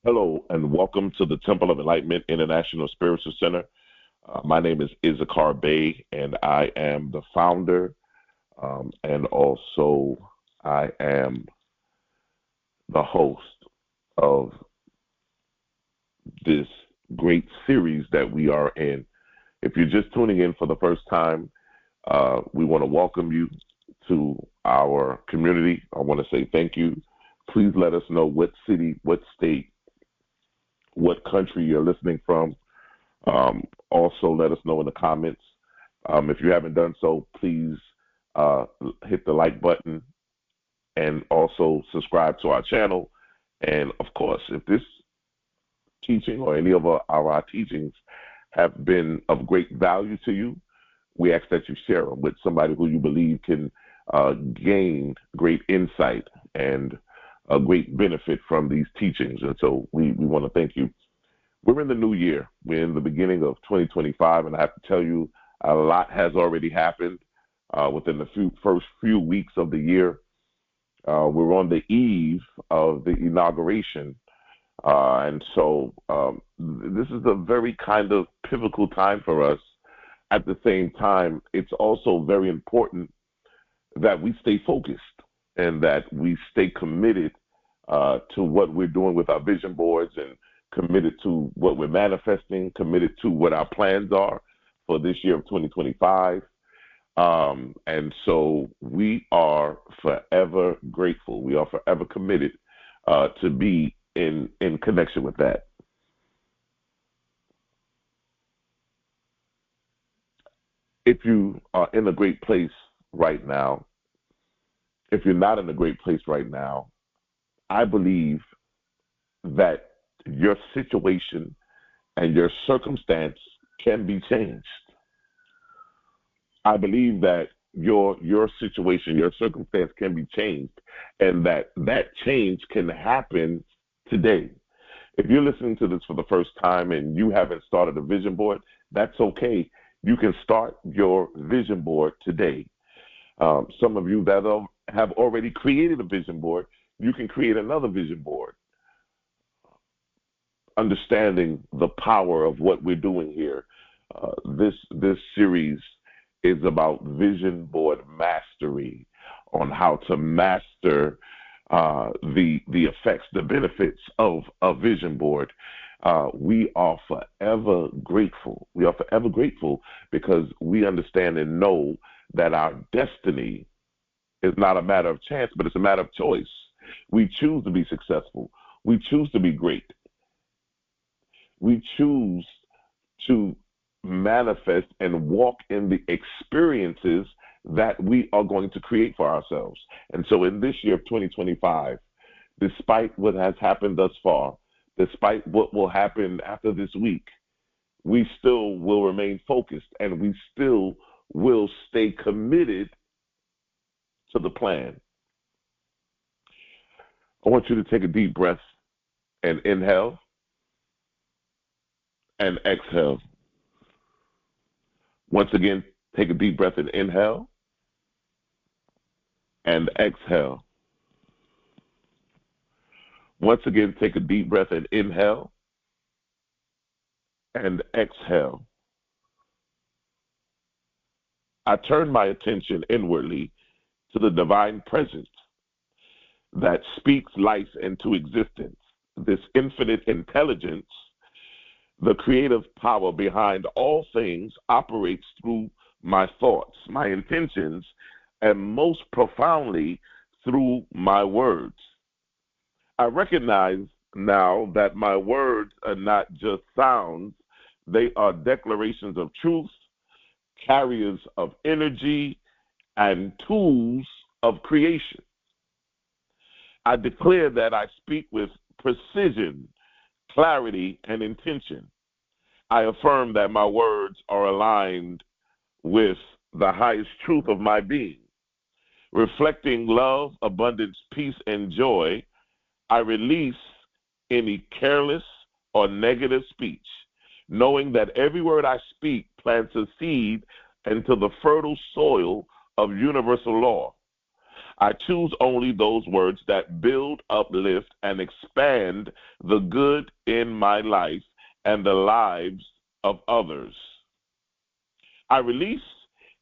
Hello, and welcome to the Temple of Enlightenment International Spiritual Center. My name is Issachar Bey, and I am the founder, and also I am the host of this great series that we are in. If you're just tuning in for the first time, we want to welcome you to our community. I want to say thank you. Please let us know what city, what state, what country you're listening from. Also, let us know in the comments. If you haven't done so, please hit the like button and also subscribe to our channel. And of course, if this teaching or any of our teachings have been of great value to you, we ask that you share them with somebody who you believe can gain great insight and a great benefit from these teachings. And so we want to thank you. We're in the new year. We're in the beginning of 2025, and I have to tell you, a lot has already happened within the first few weeks of the year. We're on the eve of the inauguration, and so this is a very kind of pivotal time for us. At the same time, it's also very important that we stay focused and that we stay committed to what we're doing with our vision boards and committed to what we're manifesting, committed to what our plans are for this year of 2025. And so we are forever grateful. We are forever committed to be in connection with that. If you are in a great place right now, if you're not in a great place right now, I believe that your situation and your circumstance can be changed. I believe that your situation, your circumstance can be changed, and that change can happen today. If you're listening to this for the first time and you haven't started a vision board, that's okay. You can start your vision board today. Some of you that have already created a vision board, you can create another vision board. Understanding the power of what we're doing here. This series is about vision board mastery, on how to master the effects, the benefits of a vision board. We are forever grateful. We are forever grateful because we understand and know that our destiny is not a matter of chance, but it's a matter of choice. We choose to be successful. We choose to be great. We choose to manifest and walk in the experiences that we are going to create for ourselves. And so in this year of 2025, despite what has happened thus far, despite what will happen after this week, we still will remain focused and we still will stay committed to the plan. I want you to take a deep breath and inhale and exhale. Once again, take a deep breath and inhale and exhale. Once again, take a deep breath and inhale and exhale. I turn my attention inwardly to the divine presence that speaks life into existence. This infinite intelligence, the creative power behind all things, operates through my thoughts, my intentions, and most profoundly through my words. I recognize now that my words are not just sounds, they are declarations of truth, carriers of energy, and tools of creation. I declare that I speak with precision, clarity, and intention. I affirm that my words are aligned with the highest truth of my being. Reflecting love, abundance, peace, and joy, I release any careless or negative speech, knowing that every word I speak plants a seed into the fertile soil of universal law. I choose only those words that build, uplift, and expand the good in my life and the lives of others. I release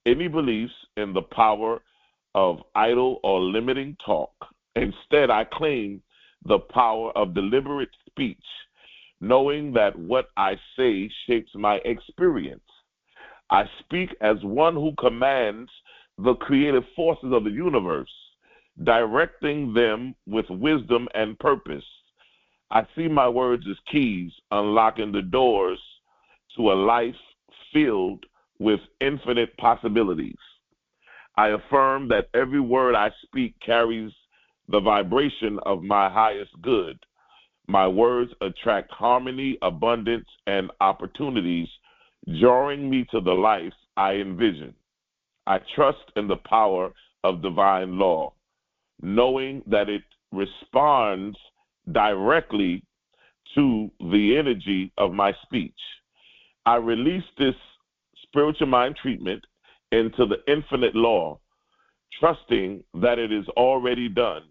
any beliefs in the power of idle or limiting talk. Instead, I claim the power of deliberate speech, knowing that what I say shapes my experience. I speak as one who commands the creative forces of the universe, directing them with wisdom and purpose. I see my words as keys, unlocking the doors to a life filled with infinite possibilities. I affirm that every word I speak carries the vibration of my highest good. My words attract harmony, abundance, and opportunities, drawing me to the life I envision. I trust in the power of divine law, knowing that it responds directly to the energy of my speech. I release this spiritual mind treatment into the infinite law, trusting that it is already done.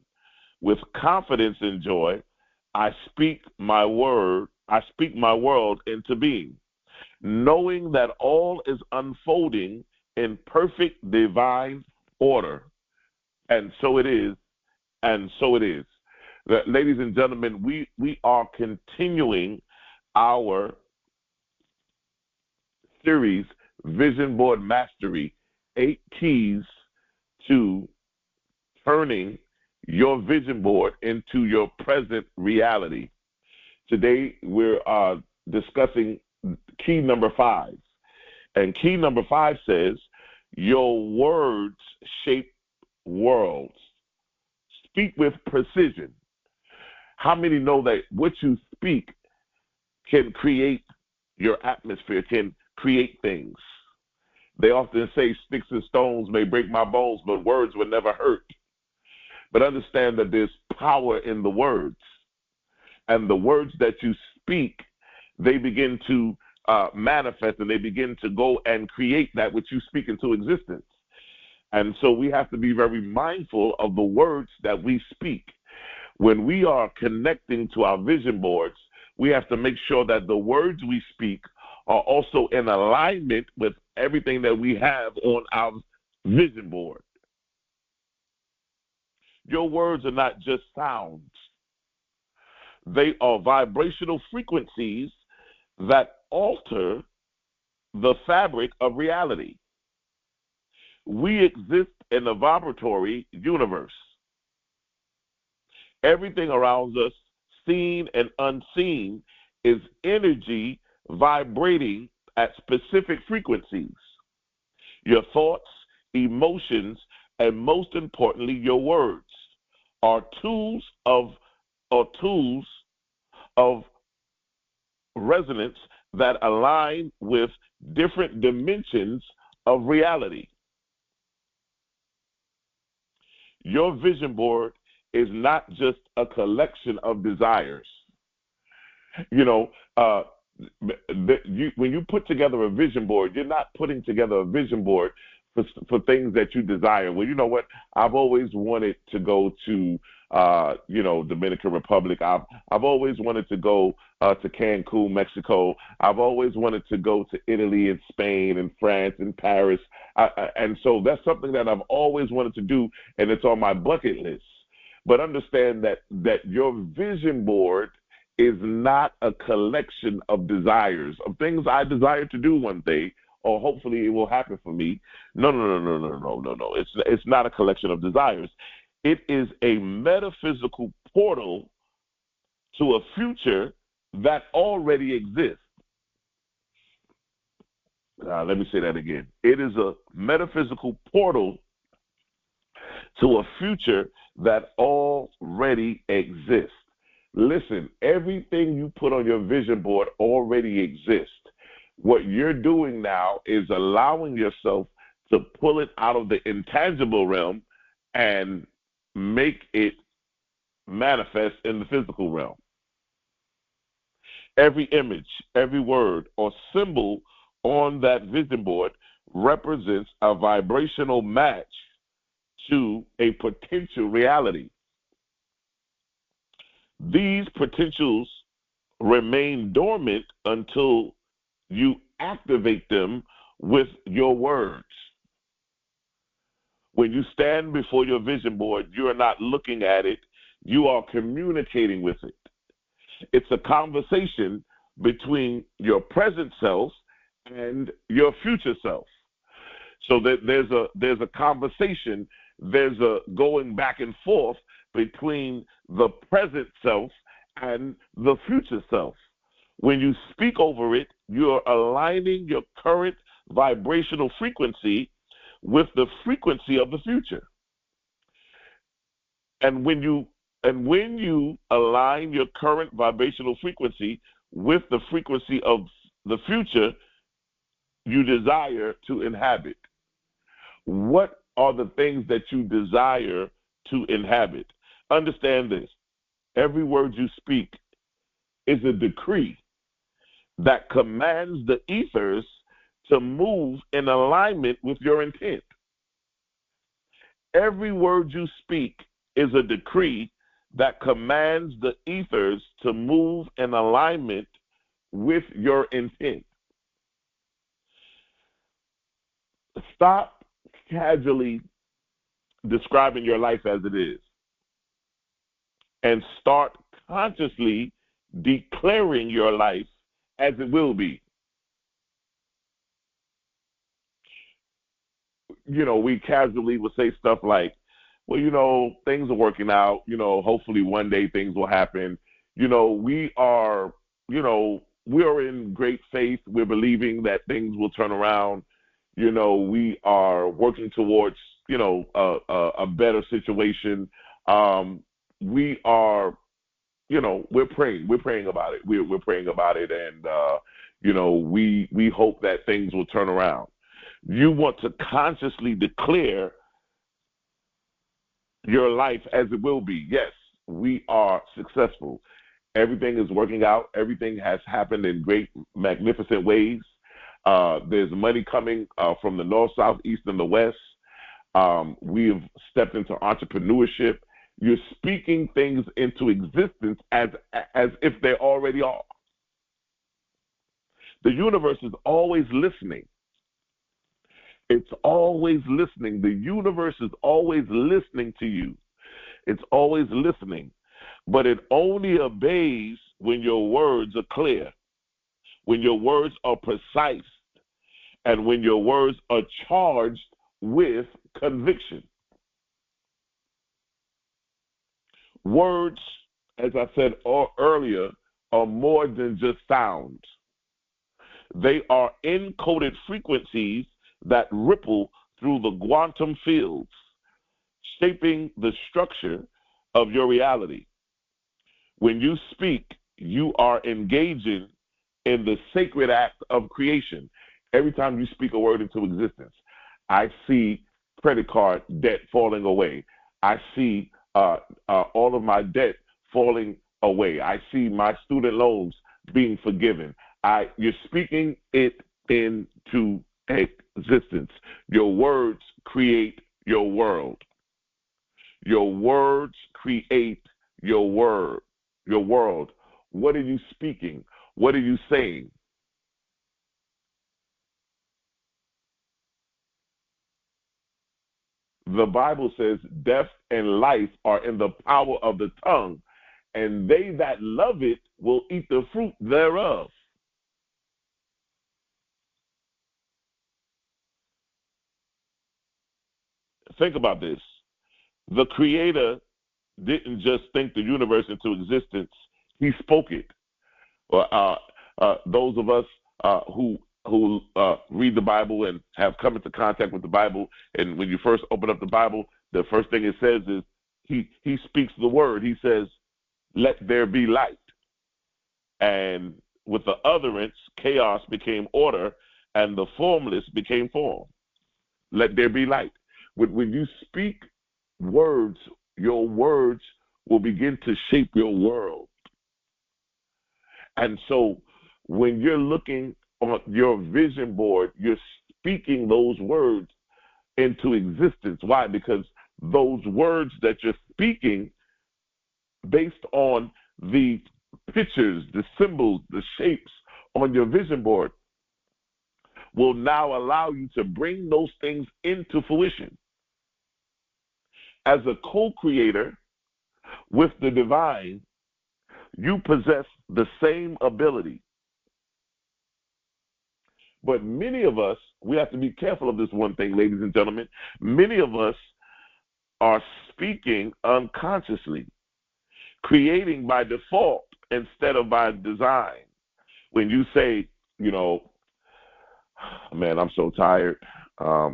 With confidence and joy, I speak my world into being, knowing that all is unfolding in perfect divine order. And so it is, and so it is. Ladies and gentlemen, we are continuing our series, Vision Board Mastery, 8 keys to turning your vision board into your present reality. Today, we're discussing key number 5. And key number 5 says, your words shape worlds. Speak with precision. How many know that what you speak can create your atmosphere, can create things? They often say sticks and stones may break my bones, but words will never hurt. But understand that there's power in the words. And the words that you speak, they begin to manifest, and they begin to go and create that which you speak into existence. And so we have to be very mindful of the words that we speak. When we are connecting to our vision boards, we have to make sure that the words we speak are also in alignment with everything that we have on our vision board. Your words are not just sounds. They are vibrational frequencies that alter the fabric of reality. We exist in a vibratory universe. Everything around us, seen and unseen, is energy vibrating at specific frequencies. Your thoughts, emotions, and most importantly, your words are tools of resonance that align with different dimensions of reality. Your vision board is not just a collection of desires. You know, when you put together a vision board, you're not putting together a vision board for things that you desire. Well, you know what? I've always wanted to go to, Dominican Republic. I've always wanted to go to Cancun, Mexico. I've always wanted to go to Italy and Spain and France and Paris. And so that's something that I've always wanted to do, and it's on my bucket list. But understand that your vision board is not a collection of desires, of things I desire to do one day, or hopefully it will happen for me. No. It's not a collection of desires. It is a metaphysical portal to a future that already exists. Let me say that again. It is a metaphysical portal to a future that already exists. Listen, everything you put on your vision board already exists. What you're doing now is allowing yourself to pull it out of the intangible realm and make it manifest in the physical realm. Every image, every word, or symbol on that vision board represents a vibrational match to a potential reality. These potentials remain dormant until you activate them with your words. When you stand before your vision board, you are not looking at it, you are communicating with it. It's a conversation between your present self and your future self. So that there's a conversation, there's a going back and forth between the present self and the future self. When you speak over it, you're aligning your current vibrational frequency with the frequency of the future. And when you align your current vibrational frequency with the frequency of the future you desire to inhabit. What are the things that you desire to inhabit? Understand this. Every word you speak is a decree that commands the ethers to move in alignment with your intent. Every word you speak is a decree that commands the ethers to move in alignment with your intent. Stop casually describing your life as it is and start consciously declaring your life as it will be. You know, we casually will say stuff like, well, you know, things are working out, you know, hopefully one day things will happen. You know, we are in great faith. We're believing that things will turn around. You know, we are working towards, you know, a better situation. We are, you know, we're praying about it. We're praying about it. And, you know, we hope that things will turn around. You want to consciously declare your life as it will be. Yes, we are successful. Everything is working out. Everything has happened in great, magnificent ways. There's money coming from the north, south, east, and the west. We've stepped into entrepreneurship. You're speaking things into existence as if they already are. The universe is always listening. It's always listening. The universe is always listening to you. It's always listening. But it only obeys when your words are clear, when your words are precise, and when your words are charged with conviction. Words, as I said earlier, are more than just sounds. They are encoded frequencies that ripple through the quantum fields, shaping the structure of your reality. When you speak, you are engaging in the sacred act of creation. Every time you speak a word into existence, I see credit card debt falling away. I see all of my debt falling away. I see my student loans being forgiven. You're speaking it into existence. Your words create your world. Your words create your world. What are you speaking? What are you saying? The Bible says death and life are in the power of the tongue, and they that love it will eat the fruit thereof. Think about this. The Creator didn't just think the universe into existence. He spoke it. Those of us who read the Bible and have come into contact with the Bible, and when you first open up the Bible, the first thing it says is he speaks the word. He says, "Let there be light." And with the utterance, chaos became order, and the formless became form. Let there be light. When you speak words, your words will begin to shape your world. And so when you're looking on your vision board, you're speaking those words into existence. Why? Because those words that you're speaking based on the pictures, the symbols, the shapes on your vision board will now allow you to bring those things into fruition. As a co-creator with the divine, you possess the same ability. But many of us, we have to be careful of this one thing, ladies and gentlemen. Many of us are speaking unconsciously, creating by default instead of by design. When you say, man, I'm so tired. I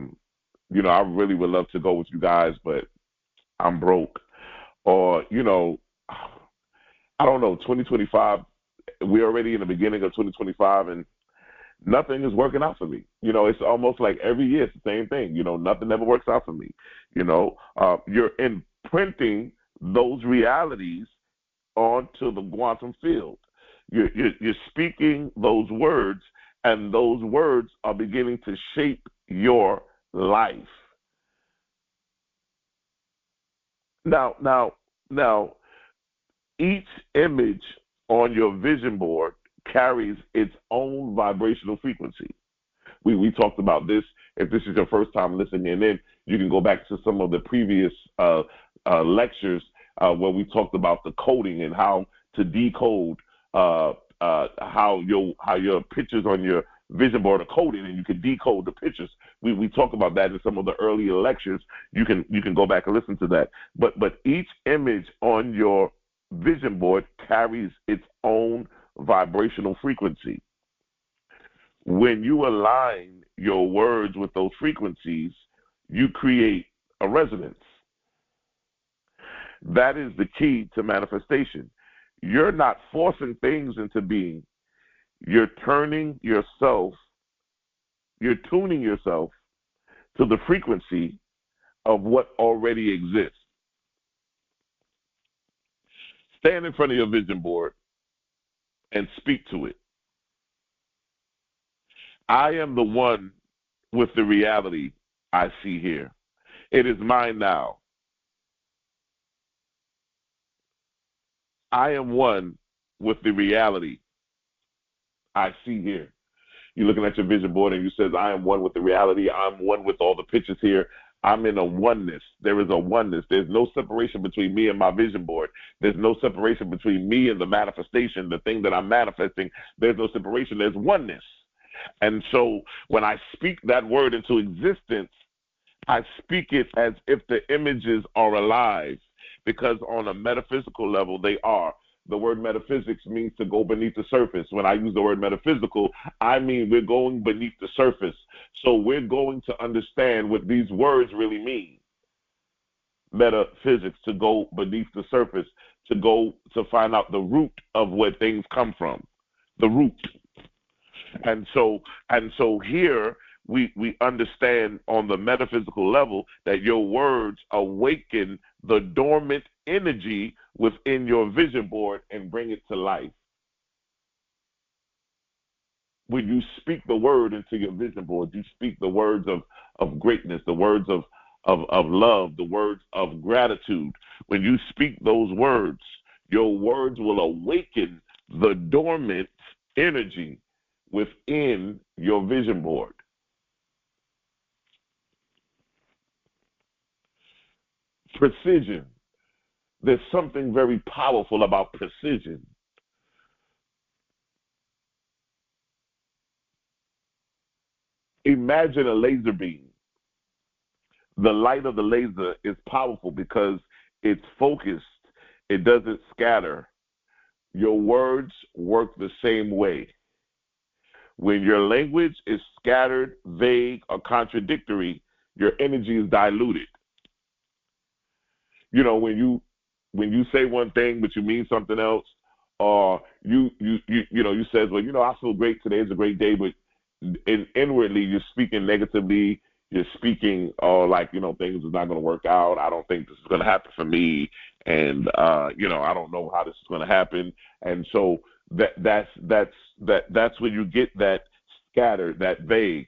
really would love to go with you guys, but I'm broke. Or, I don't know, 2025, we're already in the beginning of 2025, and nothing is working out for me. It's almost like every year it's the same thing. Nothing ever works out for me. You're imprinting those realities onto the quantum field. You're speaking those words, and those words are beginning to shape your life. Now, each image on your vision board carries its own vibrational frequency. We talked about this. If this is your first time listening in, you can go back to some of the previous lectures where we talked about the coding and how to decode how your pictures on your vision board are coded, and you can decode the pictures. We talk about that in some of the earlier lectures. You can go back and listen to that. But each image on your vision board carries its own vibrational frequency. When you align your words with those frequencies, you create a resonance. That is the key to manifestation. You're not forcing things into being. You're tuning yourself to the frequency of what already exists. Stand in front of your vision board and speak to it. I am the one with the reality I see here. It is mine now. I am one with the reality I see here. You're looking at your vision board and you says, I am one with the reality. I'm one with all the pictures here. I'm in a oneness. There is a oneness. There's no separation between me and my vision board. There's no separation between me and the manifestation, the thing that I'm manifesting. There's no separation. There's oneness. And so when I speak that word into existence, I speak it as if the images are alive, because on a metaphysical level, they are. The word metaphysics means to go beneath the surface. When I use the word metaphysical, I mean we're going beneath the surface. So we're going to understand what these words really mean. Metaphysics, to go beneath the surface, to find out the root of where things come from, the root. And so here we understand on the metaphysical level that your words awaken the dormant energy within your vision board and bring it to life. When you speak the word into your vision board, you speak the words of greatness, the words of love, the words of gratitude. When you speak those words, your words will awaken the dormant energy within your vision board. Precision. There's something very powerful about precision. Imagine a laser beam. The light of the laser is powerful because it's focused. It doesn't scatter. Your words work the same way. When your language is scattered, vague, or contradictory, your energy is diluted. When you say one thing but you mean something else, or you says, well, I feel great, today is a great day, but inwardly you're speaking negatively. You're speaking, things are not going to work out. I don't think this is going to happen for me, and I don't know how this is going to happen. And so that's when you get that scattered, that vague.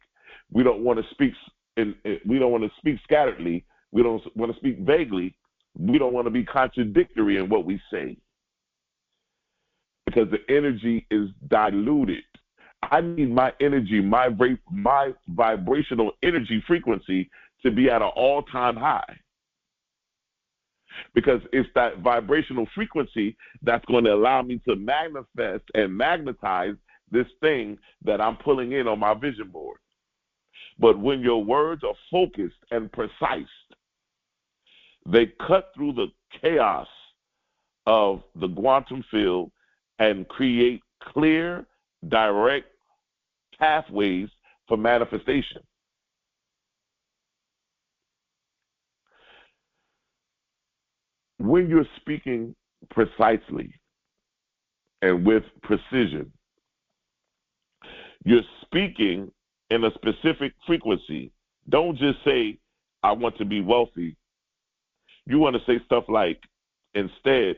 We don't want to speak scatteredly. We don't want to speak vaguely. We don't want to be contradictory in what we say because the energy is diluted. I need my energy, my vibrational energy frequency to be at an all-time high. Because it's that vibrational frequency that's going to allow me to manifest and magnetize this thing that I'm pulling in on my vision board. But when your words are focused and precise, they cut through the chaos of the quantum field and create clear, direct pathways for manifestation. When you're speaking precisely and with precision, you're speaking in a specific frequency. Don't just say, I want to be wealthy. You want to say stuff like, instead,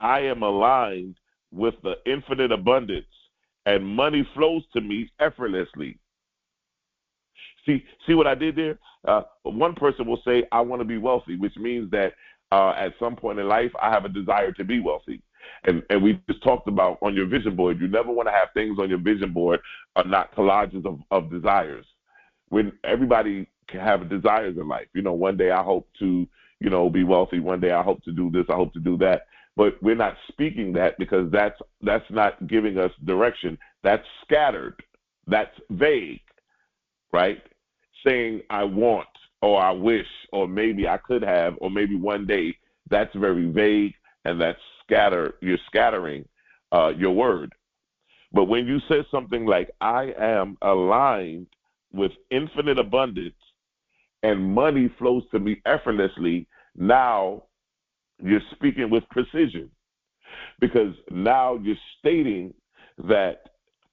I am aligned with the infinite abundance and money flows to me effortlessly. See what I did there? One person will say, I want to be wealthy, which means that at some point in life, I have a desire to be wealthy. And we just talked about on your vision board, you never want to have things on your vision board are not collages of desires. When everybody can have desires in life, one day I hope to, be wealthy. One day I hope to do this. I hope to do that. But we're not speaking that because that's not giving us direction. That's scattered. That's vague, right? Saying I want or I wish or maybe I could have or maybe one day, that's very vague and that's scattered. You're scattering your word. But when you say something like, I am aligned with infinite abundance and money flows to me effortlessly, now you're speaking with precision because now you're stating that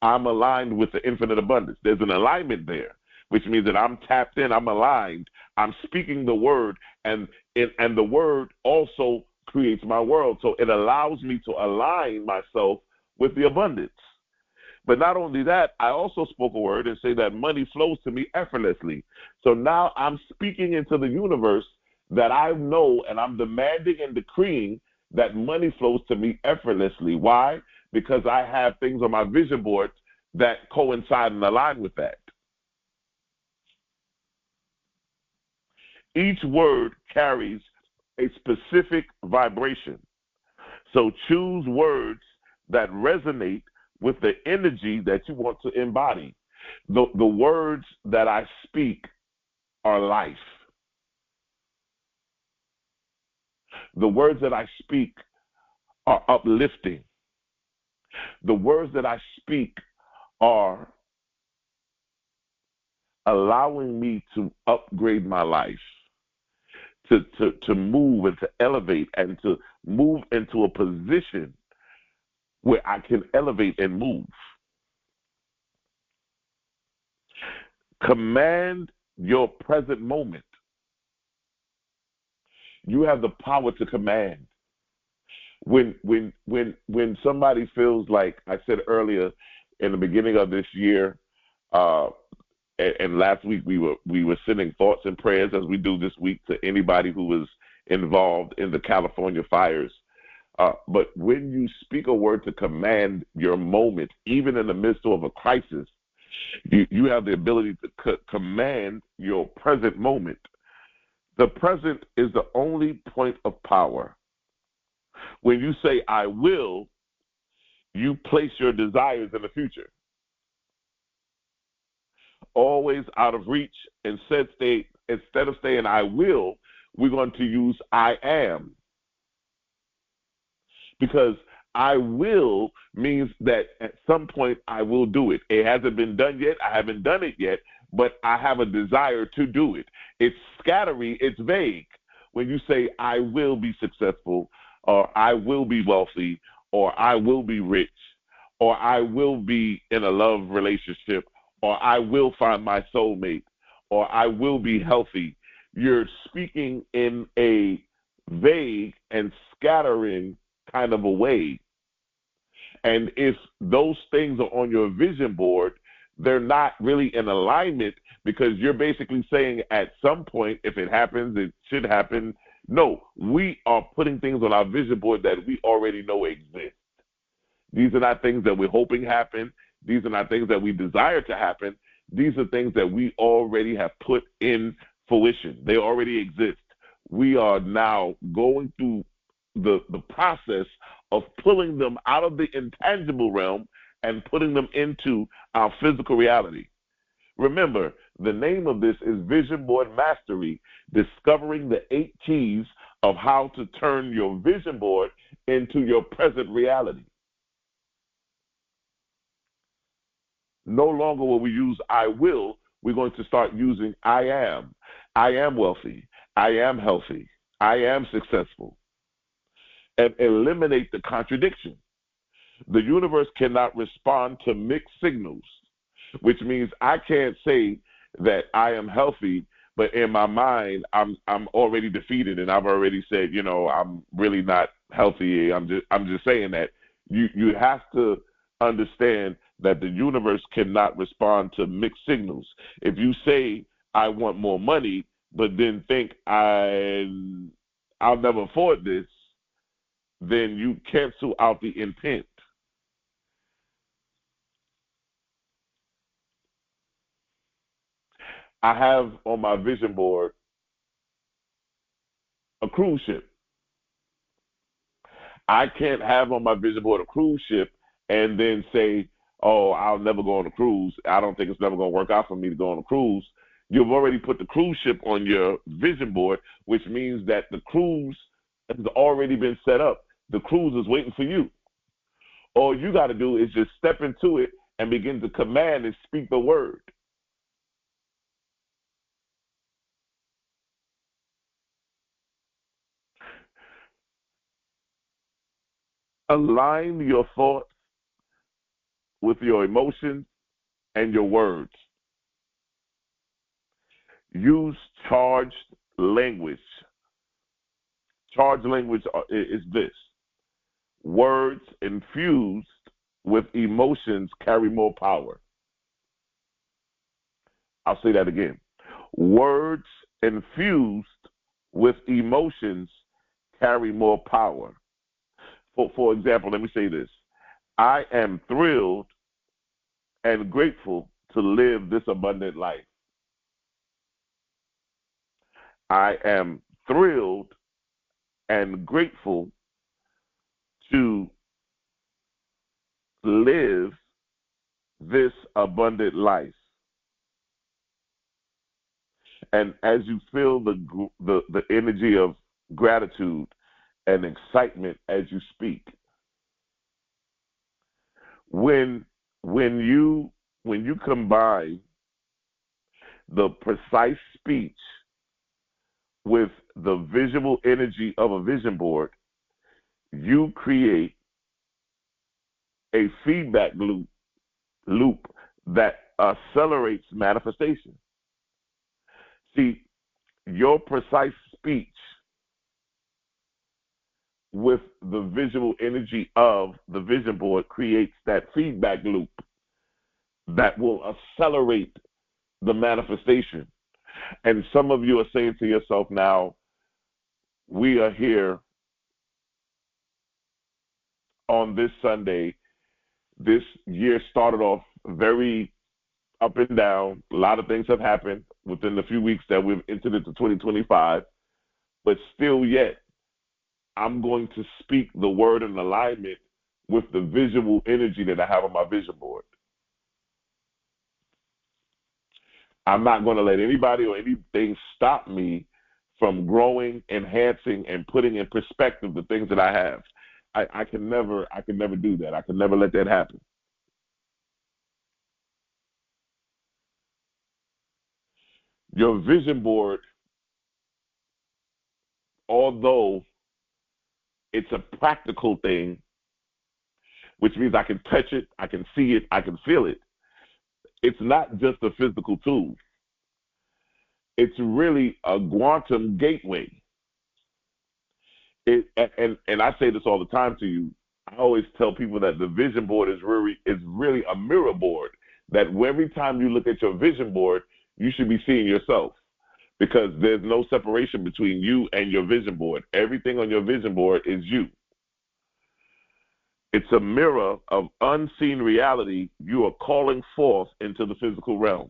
I'm aligned with the infinite abundance. There's an alignment there, which means that I'm tapped in, I'm aligned, I'm speaking the word, and the word also creates my world. So it allows me to align myself with the abundance. But not only that, I also spoke a word and say that money flows to me effortlessly. So now I'm speaking into the universe that I know and I'm demanding and decreeing that money flows to me effortlessly. Why? Because I have things on my vision board that coincide and align with that. Each word carries a specific vibration. So choose words that resonate with the energy that you want to embody. The words that I speak are life. The words that I speak are uplifting. The words that I speak are allowing me to upgrade my life, to move and to elevate and to move into a position where I can elevate and move. Command your present moment. You have the power to command. When somebody feels like, I said earlier in the beginning of this year, and last week we were sending thoughts and prayers as we do this week to anybody who was involved in the California fires. But when you speak a word to command your moment, even in the midst of a crisis, you have the ability to command your present moment. The present is the only point of power. When you say, I will, you place your desires in the future. Always out of reach. Instead of saying, I will, we're going to use I am. Because I will means that at some point I will do it. It hasn't been done yet. I haven't done it yet, but I have a desire to do it. It's scattery. It's vague. When you say I will be successful, or I will be wealthy, or I will be rich, or I will be in a love relationship, or I will find my soulmate, or I will be healthy, you're speaking in a vague and scattering kind of a way. And if those things are on your vision board, they're not really in alignment, because you're basically saying at some point, if it happens, it should happen. No, we are putting things on our vision board that we already know exist. These are not things that we're hoping happen. These are not things that we desire to happen. These are things that we already have put in fruition. They already exist. We are now going through the process of pulling them out of the intangible realm and putting them into our physical reality. Remember, the name of this is Vision Board Mastery, discovering the 8 keys of how to turn your vision board into your present reality. No longer will we use I will. We're going to start using I am. I am wealthy. I am healthy. I am successful. And eliminate the contradiction. The universe cannot respond to mixed signals, which means I can't say that I am healthy, but in my mind, I'm already defeated, and I've already said, I'm really not healthy. I'm just saying that. You have to understand that the universe cannot respond to mixed signals. If you say I want more money, but then think I'll never afford this, then you cancel out the intent. I have on my vision board a cruise ship. I can't have on my vision board a cruise ship and then say, oh, I'll never go on a cruise. I don't think it's never going to work out for me to go on a cruise. You've already put the cruise ship on your vision board, which means that the cruise has already been set up. The cruise is waiting for you. All you got to do is just step into it and begin to command and speak the word. Align your thoughts with your emotions and your words. Use charged language. Charged language is this: words infused with emotions carry more power. I'll say that again. Words infused with emotions carry more power. For example, let me say this. I am thrilled and grateful to live this abundant life. I am thrilled and grateful to live this abundant life. And as you feel the energy of gratitude and excitement as you speak, when you combine the precise speech with the visual energy of a vision board, you create a feedback loop that accelerates manifestation. See, your precise speech with the visual energy of the vision board creates that feedback loop that will accelerate the manifestation. And some of you are saying to yourself now, we are here on this Sunday. This year started off very up and down. A lot of things have happened within the few weeks that we've entered into 2025, but still yet, I'm going to speak the word in alignment with the visual energy that I have on my vision board. I'm not going to let anybody or anything stop me from growing, enhancing, and putting in perspective the things that I have. I can never do that. I can never let that happen. Your vision board, although it's a practical thing, which means I can touch it, I can see it, I can feel it. It's not just a physical tool. It's really a quantum gateway. And I say this all the time to you. I always tell people that the vision board is really a mirror board that every time you look at your vision board, you should be seeing yourself, because there's no separation between you and your vision board. Everything on your vision board is you. It's a mirror of unseen reality you are calling forth into the physical realm.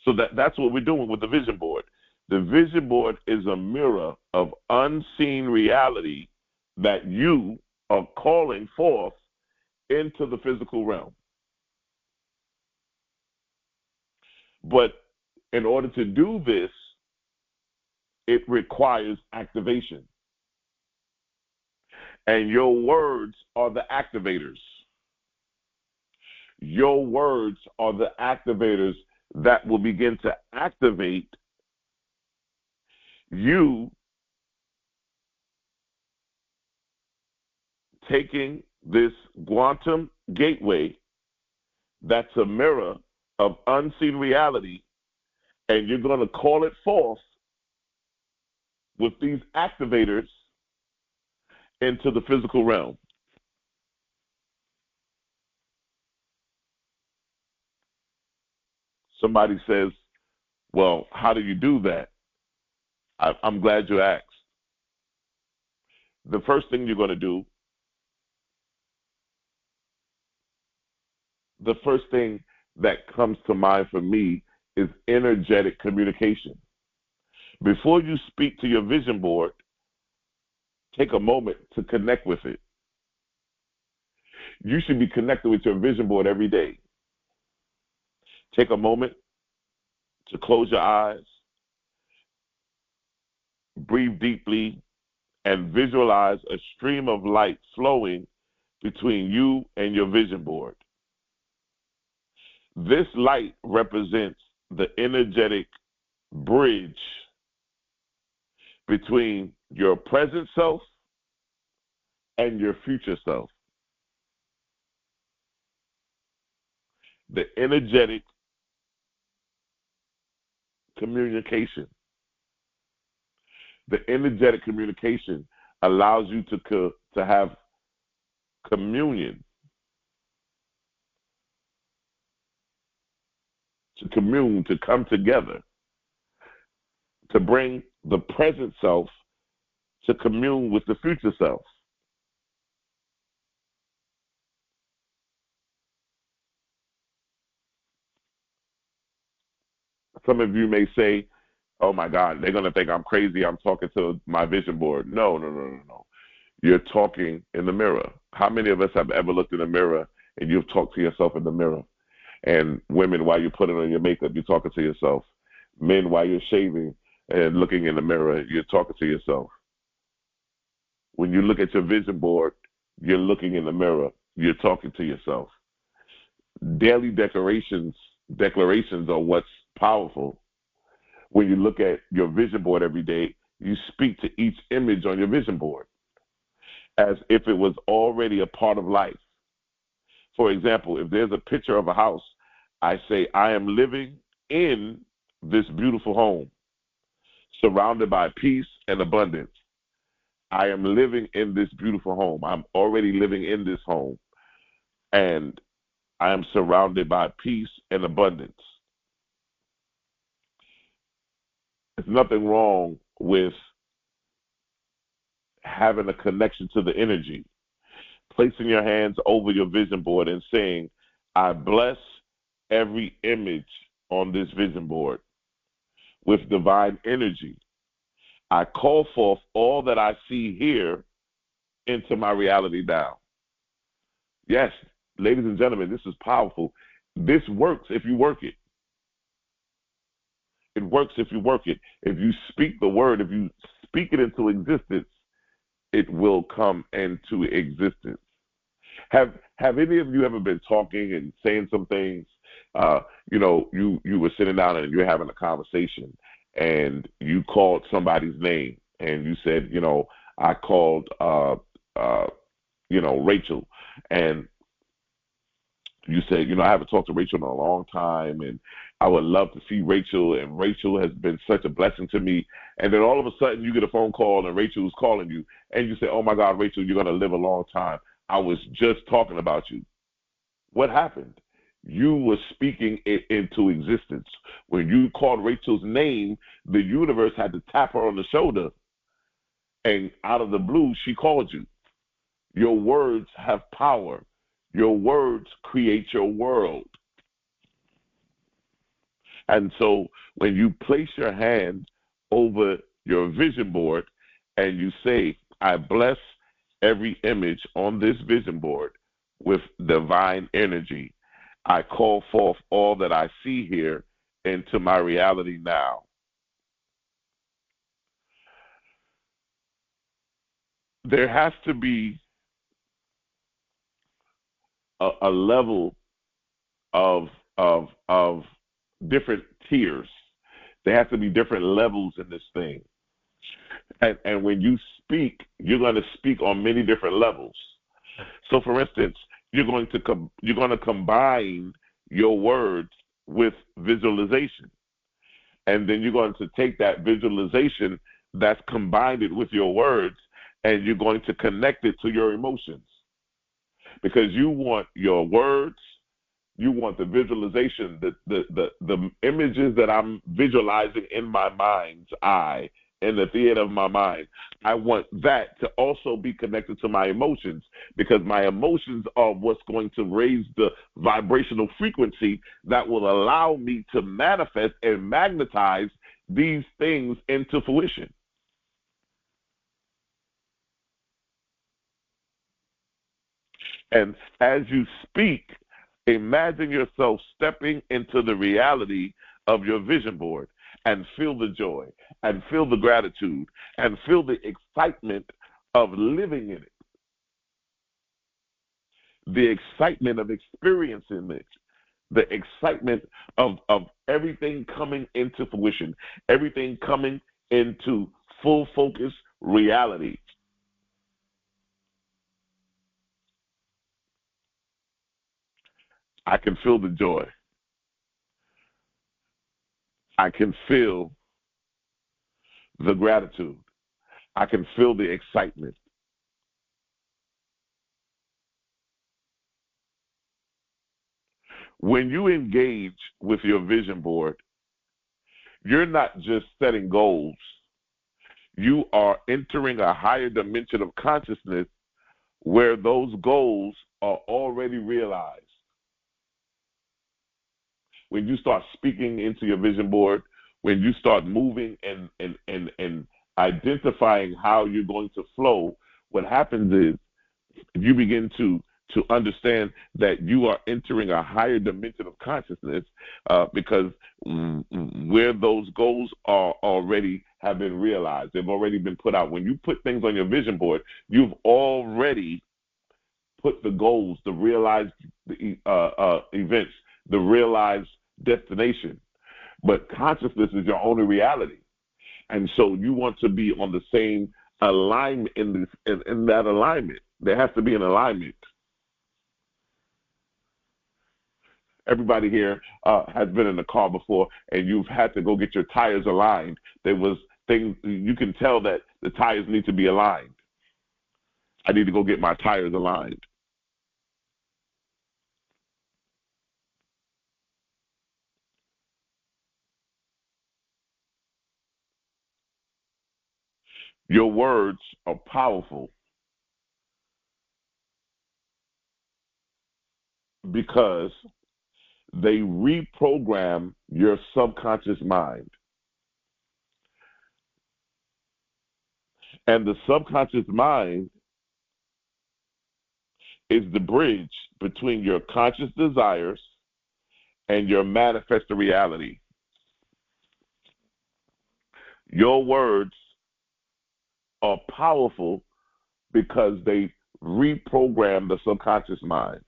So that's what we're doing with the vision board. The vision board is a mirror of unseen reality that you are calling forth into the physical realm. But in order to do this, it requires activation. And your words are the activators. Your words are the activators that will begin to activate you taking this quantum gateway that's a mirror of unseen reality, and you're going to call it forth with these activators into the physical realm. Somebody says, well, how do you do that? I'm glad you asked. The first thing you're going to do, the first thing that comes to mind for me is energetic communication. Before you speak to your vision board, take a moment to connect with it. You should be connected with your vision board every day. Take a moment to close your eyes, breathe deeply, and visualize a stream of light flowing between you and your vision board. This light represents the energetic bridge between your present self and your future self. The energetic communication. The energetic communication allows you to have communion, to commune, to come together, to bring the present self to commune with the future self. Some of you may say, oh my God, they're going to think I'm crazy. I'm talking to my vision board. No. You're talking in the mirror. How many of us have ever looked in the mirror and you've talked to yourself in the mirror? And women, while you're putting on your makeup, you're talking to yourself. Men, while you're shaving and looking in the mirror, you're talking to yourself. When you look at your vision board, you're looking in the mirror, you're talking to yourself. Daily declarations are what's powerful. When you look at your vision board every day, you speak to each image on your vision board as if it was already a part of life. For example, if there's a picture of a house, I say, I am living in this beautiful home, surrounded by peace and abundance. I am living in this beautiful home. I'm already living in this home, and I am surrounded by peace and abundance. There's nothing wrong with having a connection to the energy, placing your hands over your vision board and saying, I bless every image on this vision board with divine energy. I call forth all that I see here into my reality now. Yes, ladies and gentlemen, this is powerful. This works if you work it. It works if you work it. If you speak the word, if you speak it into existence, it will come into existence. Have any of you ever been talking and saying some things? You were sitting down and you're having a conversation, and you called somebody's name, and you said, I called, Rachel, and you said, I haven't talked to Rachel in a long time, and I would love to see Rachel, and Rachel has been such a blessing to me. And then all of a sudden you get a phone call and Rachel is calling you, and you say, oh my God, Rachel, you're going to live a long time. I was just talking about you. What happened? you were speaking it into existence. When you called Rachel's name, the universe had to tap her on the shoulder, and out of the blue, she called you. Your words have power. Your words create your world. And so when you place your hand over your vision board and you say, I bless every image on this vision board with divine energy, I call forth all that I see here into my reality now. There has to be a level of different tiers. There has to be different levels in this thing. And when you speak, you're going to speak on many different levels. So, for instance, you're going to combine your words with visualization, and then you're going to take that visualization that's combined it with your words, and you're going to connect it to your emotions, because you want your words, you want the visualization, the images that I'm visualizing in my mind's eye, in the theater of my mind. I want that to also be connected to my emotions, because my emotions are what's going to raise the vibrational frequency that will allow me to manifest and magnetize these things into fruition. And as you speak, imagine yourself stepping into the reality of your vision board and feel the joy and feel the gratitude and feel the excitement of living in it, the excitement of experiencing it, the excitement of everything coming into fruition, everything coming into full focus reality. I can feel the joy. I can feel the gratitude. I can feel the excitement. When you engage with your vision board, you're not just setting goals. You are entering a higher dimension of consciousness where those goals are already realized. When you start speaking into your vision board, when you start moving and identifying how you're going to flow, what happens is you begin to understand that you are entering a higher dimension of consciousness, because where those goals are already have been realized, they've already been put out. When you put things on your vision board, you've already put the goals, the realized events, the realized destination. But consciousness is your only reality. And so you want to be on the same alignment in that alignment. There has to be an alignment. Everybody here has been in a car before, and you've had to go get your tires aligned. There was things you can tell that the tires need to be aligned. I need to go get my tires aligned. Your words are powerful because they reprogram your subconscious mind. And the subconscious mind is the bridge between your conscious desires and your manifested reality. Your words are powerful because they reprogram the subconscious mind.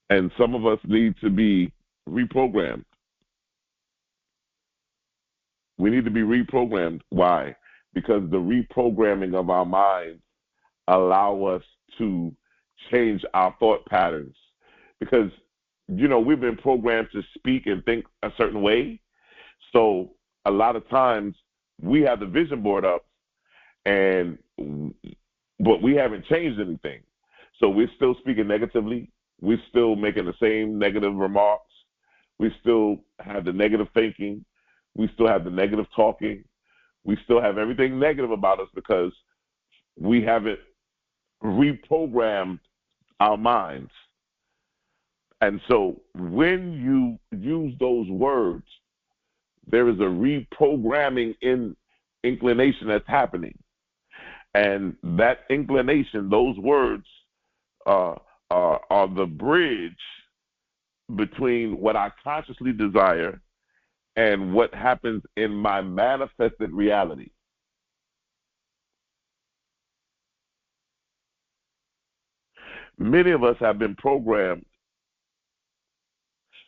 And some of us need to be reprogrammed. We need to be reprogrammed. Why? Because the reprogramming of our minds allow us to change our thought patterns. Because, we've been programmed to speak and think a certain way. So a lot of times we have the vision board up, but we haven't changed anything. So we're still speaking negatively. We're still making the same negative remarks. We still have the negative thinking. We still have the negative talking. We still have everything negative about us because we haven't reprogrammed our minds. And so when you use those words, there is a reprogramming inclination that's happening. And that inclination, those words are the bridge between what I consciously desire and what happens in my manifested reality. Many of us have been programmed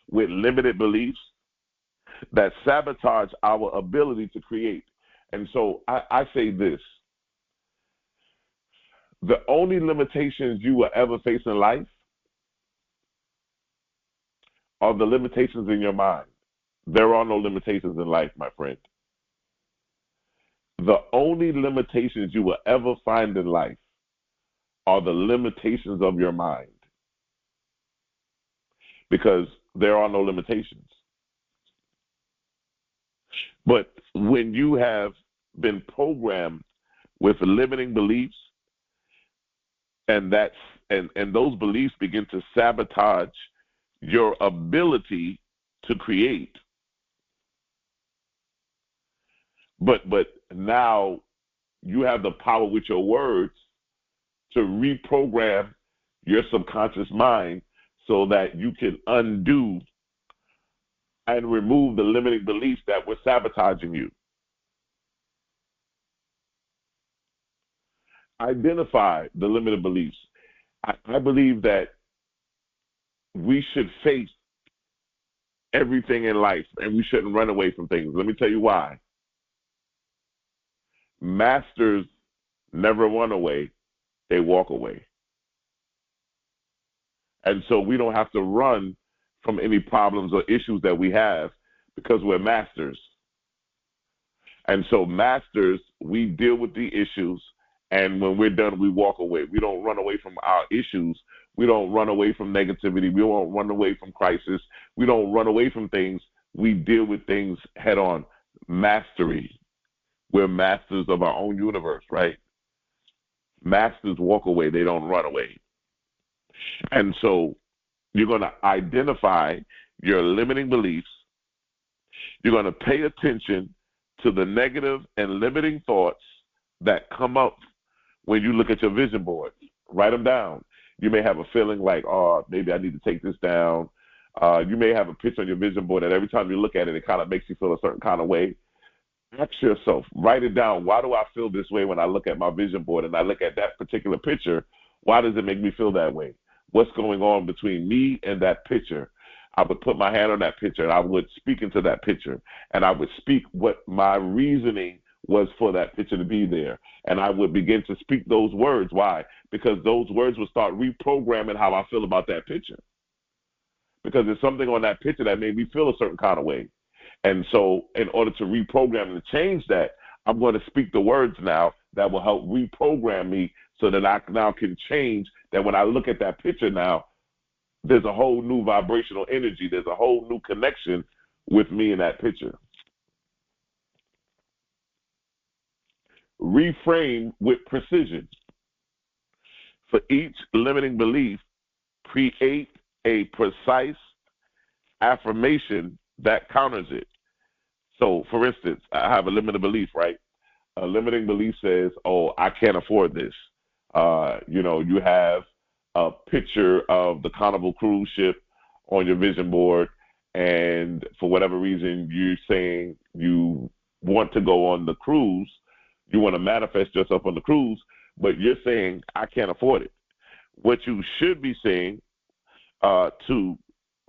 with limited beliefs that sabotage our ability to create. And so I say this: the only limitations you will ever face in life are the limitations in your mind. There are no limitations in life, my friend. The only limitations you will ever find in life are the limitations of your mind, because there are no limitations. But when you have been programmed with limiting beliefs, and those beliefs begin to sabotage your ability to create. But now you have the power with your words to reprogram your subconscious mind so that you can undo and remove the limiting beliefs that were sabotaging you. Identify the limiting beliefs. I believe that we should face everything in life and we shouldn't run away from things. Let me tell you why. Masters never run away, they walk away. And so we don't have to run from any problems or issues that we have because we're masters. And so masters, we deal with the issues, and when we're done, we walk away. We don't run away from our issues. We don't run away from negativity. We don't run away from crisis. We don't run away from things. We deal with things head on. Mastery. We're masters of our own universe, right? Masters walk away. They don't run away. And so you're going to identify your limiting beliefs. You're going to pay attention to the negative and limiting thoughts that come up when you look at your vision board. Write them down. You may have a feeling like, oh, maybe I need to take this down. You may have a picture on your vision board that every time you look at it, it kind of makes you feel a certain kind of way. Ask yourself, write it down. Why do I feel this way when I look at my vision board and I look at that particular picture? Why does it make me feel that way? What's going on between me and that picture? I would put my hand on that picture and I would speak into that picture, and I would speak what my reasoning was for that picture to be there. And I would begin to speak those words. Why? Because those words would start reprogramming how I feel about that picture. Because there's something on that picture that made me feel a certain kind of way. And so in order to reprogram and change that, I'm going to speak the words now that will help reprogram me so that I now can change that. When I look at that picture now, there's a whole new vibrational energy. There's a whole new connection with me in that picture. Reframe with precision. For each limiting belief, create a precise affirmation that counters it. So, for instance, I have a limiting belief, right? A limiting belief says, oh, I can't afford this. You have a picture of the Carnival cruise ship on your vision board, and for whatever reason, you're saying you want to go on the cruise. You want to manifest yourself on the cruise, but you're saying, I can't afford it. What you should be saying to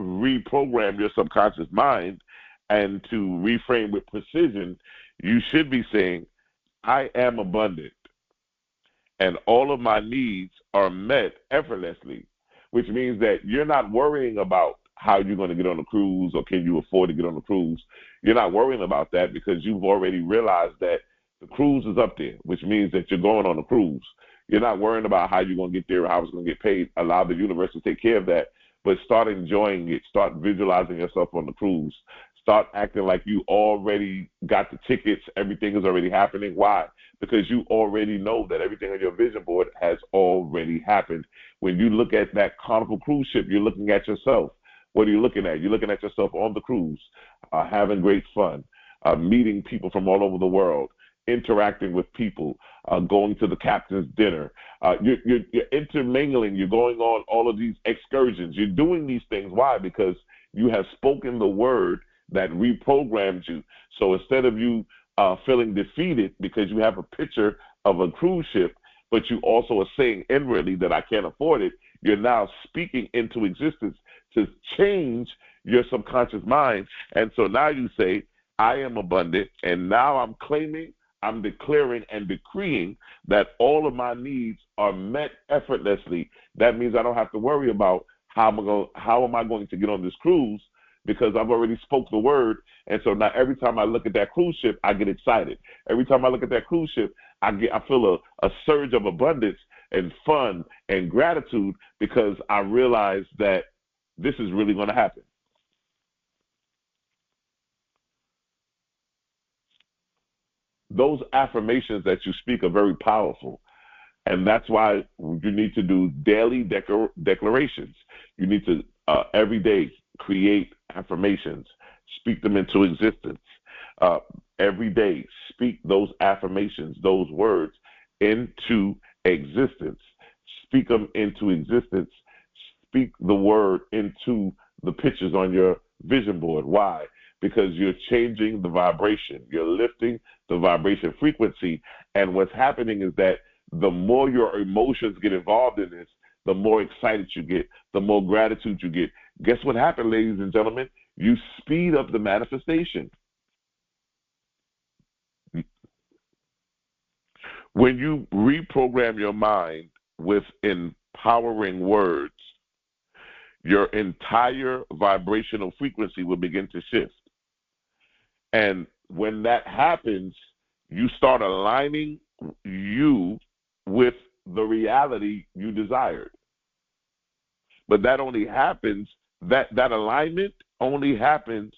reprogram your subconscious mind and to reframe with precision, you should be saying, I am abundant, and all of my needs are met effortlessly, which means that you're not worrying about how you're going to get on the cruise or can you afford to get on the cruise. You're not worrying about that because you've already realized that the cruise is up there, which means that you're going on a cruise. You're not worrying about how you're going to get there or how it's going to get paid. Allow the universe to take care of that. But start enjoying it. Start visualizing yourself on the cruise. Start acting like you already got the tickets. Everything is already happening. Why? Because you already know that everything on your vision board has already happened. When you look at that Carnival cruise ship, you're looking at yourself. What are you looking at? You're looking at yourself on the cruise, having great fun, meeting people from all over the world, interacting with people, going to the captain's dinner. You're intermingling. You're going on all of these excursions. You're doing these things. Why? Because you have spoken the word that reprogrammed you. So instead of you feeling defeated because you have a picture of a cruise ship, but you also are saying inwardly that I can't afford it, you're now speaking into existence to change your subconscious mind. And so now you say, I am abundant, and now I'm claiming, I'm declaring and decreeing that all of my needs are met effortlessly. That means I don't have to worry about how am I going to get on this cruise, because I've already spoke the word. And so now every time I look at that cruise ship, I get excited. Every time I look at that cruise ship, I feel a surge of abundance and fun and gratitude, because I realize that this is really going to happen. Those affirmations that you speak are very powerful. And that's why you need to do daily declarations. You need to every day create affirmations, speak them into existence. Every day, speak those affirmations, those words into existence. Speak them into existence. Speak the word into the pictures on your vision board. Why? Because you're changing the vibration. You're lifting the vibration frequency. And what's happening is that the more your emotions get involved in this, the more excited you get, the more gratitude you get. Guess what happened, ladies and gentlemen? You speed up the manifestation. When you reprogram your mind with empowering words, your entire vibrational frequency will begin to shift. And when that happens, you start aligning you with the reality you desired. But that only happens, that alignment only happens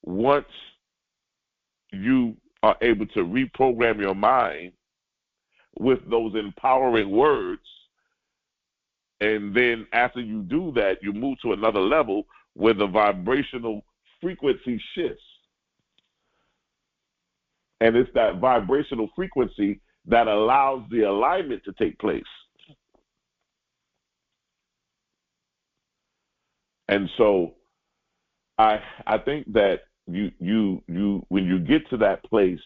once you are able to reprogram your mind with those empowering words. And then after you do that, you move to another level where the vibrational frequency shifts. And it's that vibrational frequency that allows the alignment to take place. And so I think that you when you get to that place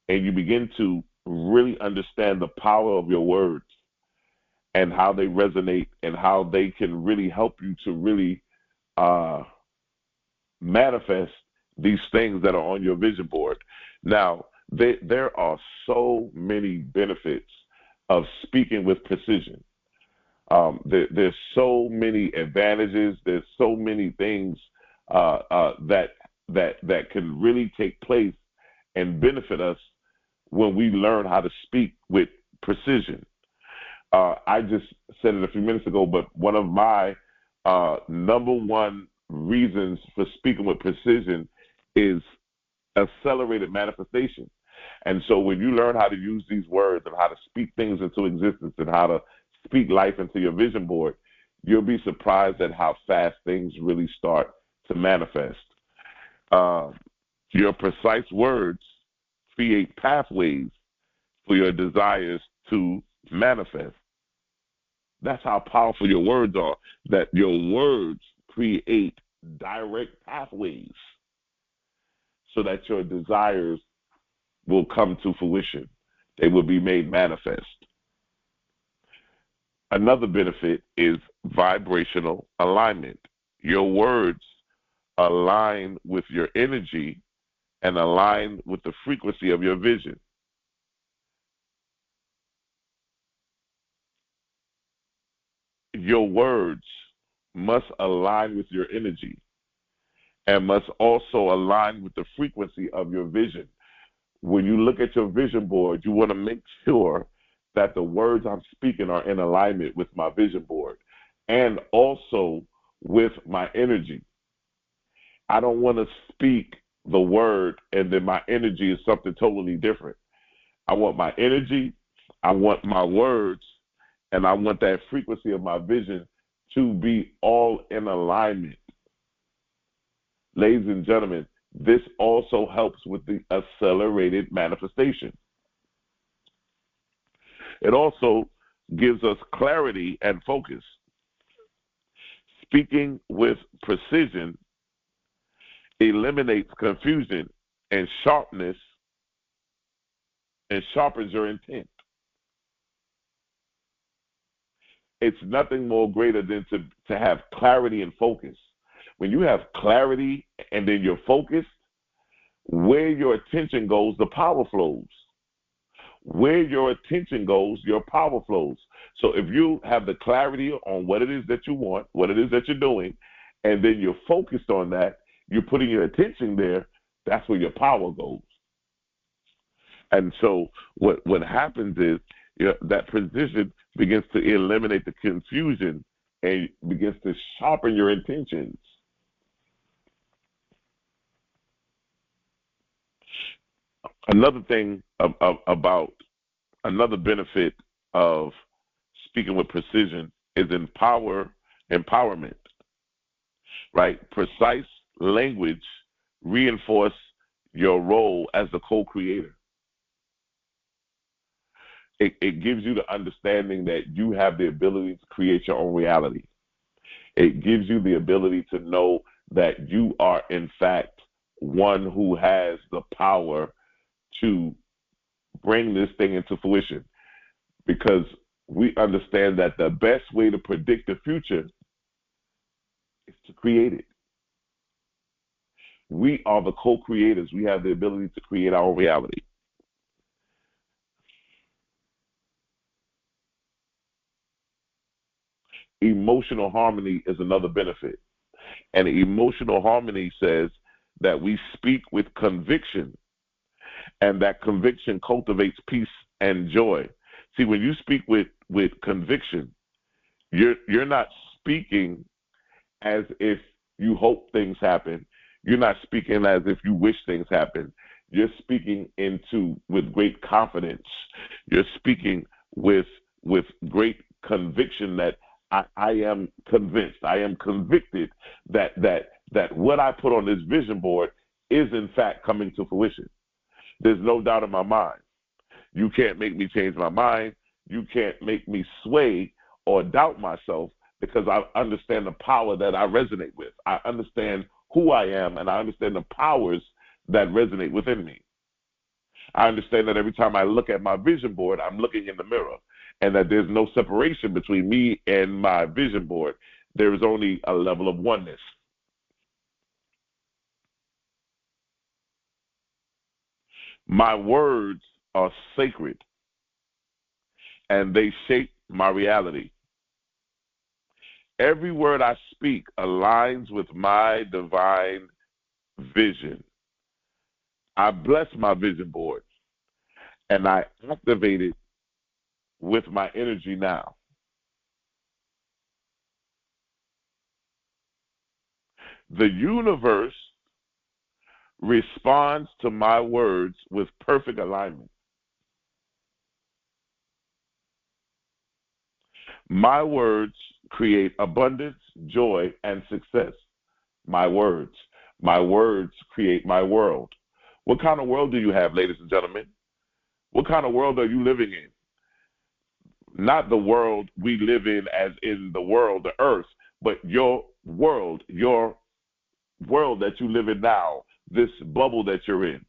and you begin to really understand the power of your words and how they resonate and how they can really help you to really manifest these things that are on your vision board. Now, there are so many benefits of speaking with precision. There's so many advantages. There's so many things that can really take place and benefit us when we learn how to speak with precision. I just said it a few minutes ago, but one of my number one reasons for speaking with precision is accelerated manifestation. And so when you learn how to use these words and how to speak things into existence and how to speak life into your vision board, you'll be surprised at how fast things really start to manifest. Your precise words create pathways for your desires to manifest. That's how powerful your words are, that your words create direct pathways so that your desires will come to fruition. They will be made manifest. Another benefit is vibrational alignment. Your words align with your energy and align with the frequency of your vision. Your words must align with your energy and must also align with the frequency of your vision. When you look at your vision board, you want to make sure that the words I'm speaking are in alignment with my vision board and also with my energy. I don't want to speak the word and then my energy is something totally different. I want my energy, I want my words, and I want that frequency of my vision to be all in alignment. Ladies and gentlemen, this also helps with the accelerated manifestation. It also gives us clarity and focus. Speaking with precision eliminates confusion and sharpness and sharpens your intent. It's nothing more greater than to have clarity and focus. When you have clarity and then you're focused, where your attention goes, the power flows. Where your attention goes, your power flows. So if you have the clarity on what it is that you want, what it is that you're doing, and then you're focused on that, you're putting your attention there, that's where your power goes. And so what happens is that precision begins to eliminate the confusion and begins to sharpen your intentions. Another thing about another benefit of speaking with precision is empowerment, right? Precise language reinforce your role as the co-creator. It gives you the understanding that you have the ability to create your own reality. It gives you the ability to know that you are, in fact, one who has the power to bring this thing into fruition, because we understand that the best way to predict the future is to create it. We are the co-creators. We have the ability to create our own reality. Emotional harmony is another benefit. And emotional harmony says that we speak with conviction, and that conviction cultivates peace and joy. See, when you speak with conviction, you're not speaking as if you hope things happen. You're not speaking as if you wish things happen. You're speaking with great confidence. You're speaking with great conviction that I am convinced, I am convicted that what I put on this vision board is in fact coming to fruition. There's no doubt in my mind. You can't make me change my mind. You can't make me sway or doubt myself, because I understand the power that I resonate with. I understand who I am, and I understand the powers that resonate within me. I understand that every time I look at my vision board, I'm looking in the mirror, and that there's no separation between me and my vision board. There is only a level of oneness. My words are sacred, and they shape my reality. Every word I speak aligns with my divine vision. I bless my vision board, and I activate it with my energy now. The universe responds to my words with perfect alignment. My words create abundance, joy, and success. My words. My words create my world. What kind of world do you have, ladies and gentlemen? What kind of world are you living in? Not the world we live in as in the world, the earth, but your world that you live in now, this bubble that you're in.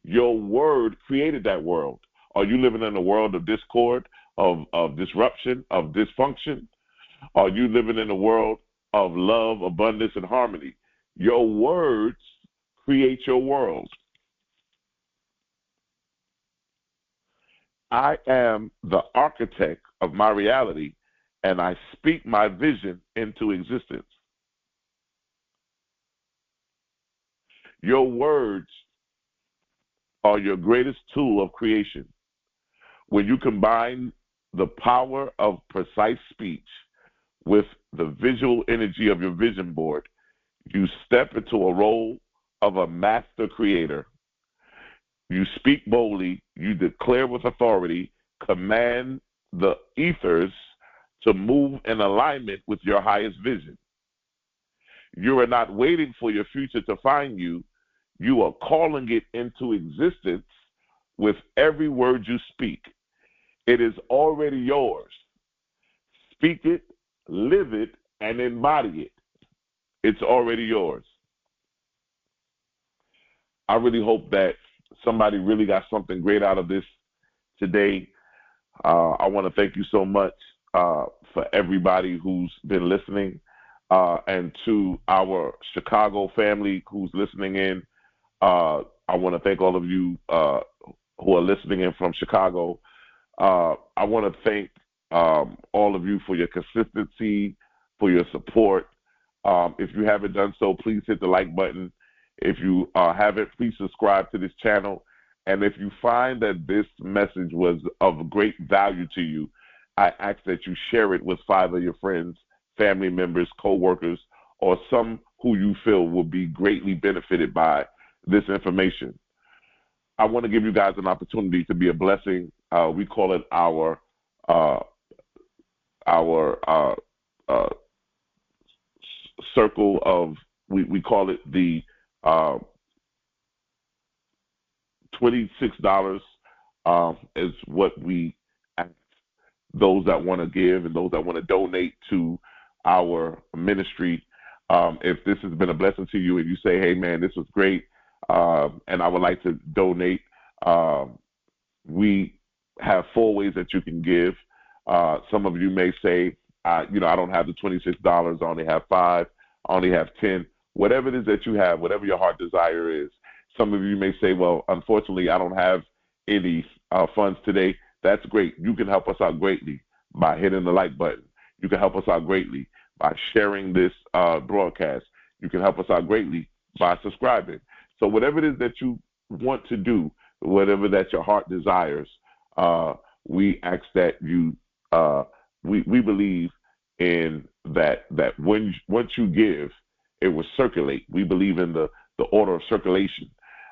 Your word created that world. Are you living in a world of discord, of disruption, of dysfunction? Are you living in a world of love, abundance, and harmony? Your words create your world. I am the architect of my reality, and I speak my vision into existence. Your words are your greatest tool of creation. When you combine the power of precise speech with the visual energy of your vision board, you step into a role of a master creator. You speak boldly, you declare with authority, command the ethers to move in alignment with your highest vision. You are not waiting for your future to find you. You are calling it into existence with every word you speak. It is already yours. Speak it, live it, and embody it. It's already yours. I really hope that somebody really got something great out of this today. I want to thank you so much for everybody who's been listening, and to our Chicago family who's listening in. I want to thank all of you who are listening in from Chicago. I want to thank all of you for your consistency, for your support. If you haven't done so, please hit the like button. If you haven't, please subscribe to this channel. And if you find that this message was of great value to you, I ask that you share it with 5 of your friends, family members, co-workers, or some who you feel will be greatly benefited by this information. I want to give you guys an opportunity to be a blessing. We call it our circle of, we call it the $26 is what we ask those that want to give and those that want to donate to our ministry. If this has been a blessing to you and you say, hey, man, this was great, and I would like to donate, we have 4 ways that you can give. Some of you may say, I don't have the $26. I only have 5. I only have 10. Whatever it is that you have, whatever your heart desire is. Some of you may say, well, unfortunately, I don't have any funds today. That's great. You can help us out greatly by hitting the like button. You can help us out greatly by sharing this broadcast. You can help us out greatly by subscribing. So whatever it is that you want to do, whatever that your heart desires, we ask that you, we believe in that once you give, it will circulate. We believe in the order of circulation.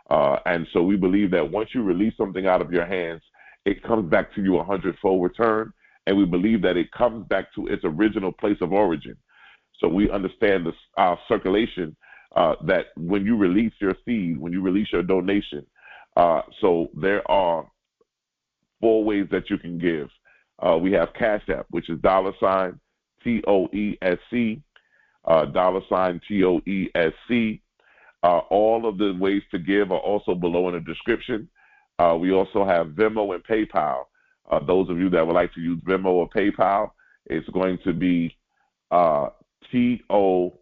And so we believe that once you release something out of your hands, it comes back to you 100-fold return. And we believe that it comes back to its original place of origin. So we understand this circulation, that when you release your seed, when you release your donation, so there are 4 ways that you can give. We have Cash App, which is $TOESC, $TOESC. All of the ways to give are also below in the description. We also have Venmo and PayPal. Those of you that would like to use Venmo or PayPal, it's going to be TOESC.org.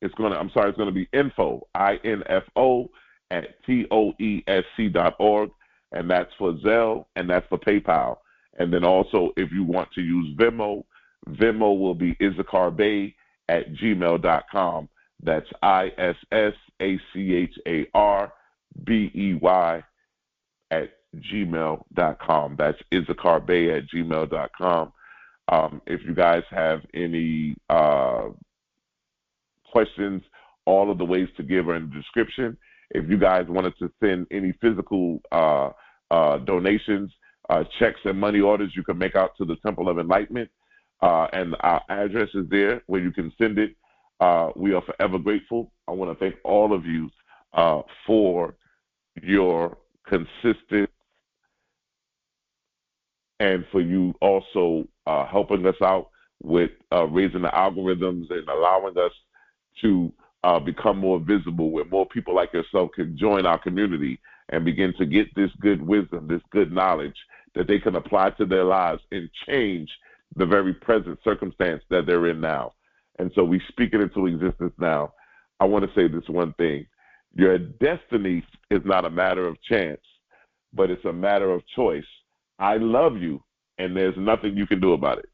It's going to be info, INFO, at TOESC.org, and that's for Zelle, and that's for PayPal. And then also, if you want to use Venmo, Venmo will be Issachar Bey at gmail.com. That's ISSACHARBEY at gmail.com. That's Issachar Bey at gmail.com. If you guys have any questions, all of the ways to give are in the description. If you guys wanted to send any physical donations, checks and money orders, you can make out to the Temple of Enlightenment. And our address is there where you can send it. We are forever grateful. I want to thank all of you for your consistent and for you also helping us out with raising the algorithms and allowing us to become more visible, where more people like yourself can join our community and begin to get this good wisdom, this good knowledge that they can apply to their lives and change the very present circumstance that they're in now. And so we speak it into existence now. I want to say this one thing. Your destiny is not a matter of chance, but it's a matter of choice. I love you, and there's nothing you can do about it.